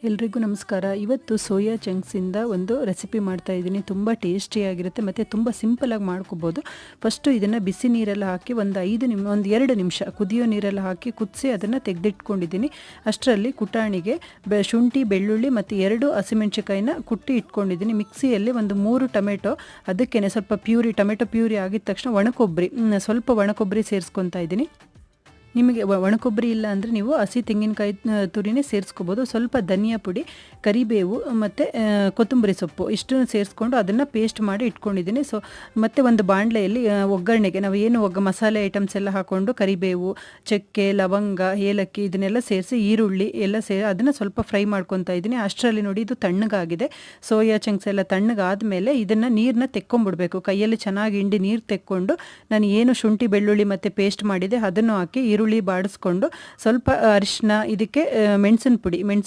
ಎಲ್ರಿಗೂ ನಮಸ್ಕಾರ. ಇವತ್ತು ಸೋಯಾ ಚಂಕ್ಸಿಂದ ಒಂದು ರೆಸಿಪಿ ಮಾಡ್ತಾ ಇದ್ದೀನಿ. ತುಂಬ ಟೇಸ್ಟಿಯಾಗಿರುತ್ತೆ ಮತ್ತು ತುಂಬ ಸಿಂಪಲಾಗಿ ಮಾಡ್ಕೋಬೋದು. ಫಸ್ಟು ಇದನ್ನು ಬಿಸಿ ನೀರೆಲ್ಲ ಹಾಕಿ ಒಂದು 2 ನಿಮಿಷ ಕುದಿಯೋ ನೀರೆಲ್ಲ ಹಾಕಿ ಕುದಿಸಿ ಅದನ್ನು ತೆಗೆದಿಟ್ಕೊಂಡಿದ್ದೀನಿ. ಅಷ್ಟರಲ್ಲಿ ಕುಟಾಣಿಗೆ ಶುಂಠಿ, ಬೆಳ್ಳುಳ್ಳಿ ಮತ್ತು 2 ಹಸಿಮೆಣಸಿಕಾಯಿನ ಕುಟ್ಟಿ ಇಟ್ಕೊಂಡಿದ್ದೀನಿ. ಮಿಕ್ಸಿಯಲ್ಲಿ ಒಂದು 3 ಟೊಮೆಟೊ, ಅದಕ್ಕೇ ಸ್ವಲ್ಪ ಟೊಮೆಟೊ ಪ್ಯೂರಿ ಆಗಿದ ತಕ್ಷಣ ಸ್ವಲ್ಪ ಒಣಕೊಬ್ಬರಿ ಸೇರಿಸ್ಕೊತಾ ಇದ್ದೀನಿ. ನಿಮಗೆ ಒಣಕೊಬ್ಬರಿ ಇಲ್ಲ ಅಂದರೆ ನೀವು ಹಸಿ ತೆಂಗಿನಕಾಯಿ ತುರಿನೇ ಸೇರಿಸ್ಕೋಬೋದು. ಸ್ವಲ್ಪ ಧನಿಯಾ ಪುಡಿ, ಕರಿಬೇವು ಮತ್ತು ಕೊತ್ತಂಬರಿ ಸೊಪ್ಪು ಇಷ್ಟನ್ನು ಸೇರಿಸ್ಕೊಂಡು ಅದನ್ನು ಪೇಸ್ಟ್ ಮಾಡಿ ಇಟ್ಕೊಂಡಿದ್ದೀನಿ. ಮತ್ತು ಒಂದು ಬಾಣಲೆಯಲ್ಲಿ ಒಗ್ಗರಣೆಗೆ ನಾವು ಏನು ಮಸಾಲೆ ಐಟಮ್ಸ್ ಎಲ್ಲ ಹಾಕ್ಕೊಂಡು ಕರಿಬೇವು, ಚಕ್ಕೆ, ಲವಂಗ, ಏಲಕ್ಕಿ ಇದನ್ನೆಲ್ಲ ಸೇರಿಸಿ ಈರುಳ್ಳಿ ಎಲ್ಲ ಅದನ್ನು ಸ್ವಲ್ಪ ಫ್ರೈ ಮಾಡ್ಕೊತಾ ಇದ್ದೀನಿ. ಅಷ್ಟರಲ್ಲಿ ನೋಡಿ ಇದು ತಣ್ಣಗಾಗಿದೆ. ಸೋಯಾ ಚಂಕ್ಸ್ ಎಲ್ಲ ತಣ್ಣಗಾದಮೇಲೆ ಇದನ್ನು ನೀರನ್ನ ತೆಕ್ಕೊಂಬಿಡ್ಬೇಕು. ಕೈಯಲ್ಲಿ ಚೆನ್ನಾಗಿ ಹಿಂಡಿ ನೀರು ತೆಕ್ಕೊಂಡು ನಾನು ಏನು ಶುಂಠಿ, ಬೆಳ್ಳುಳ್ಳಿ ಮತ್ತು ಪೇಸ್ಟ್ ಮಾಡಿದೆ ಅದನ್ನು ಹಾಕಿ ಈರುಳ್ಳಿ ಬಾಡಿಸ್ಕೊಂಡು ಸ್ವಲ್ಪ ಅರಿಶಿನ, ಇದಕ್ಕೆ ಮೆಣಸಿನ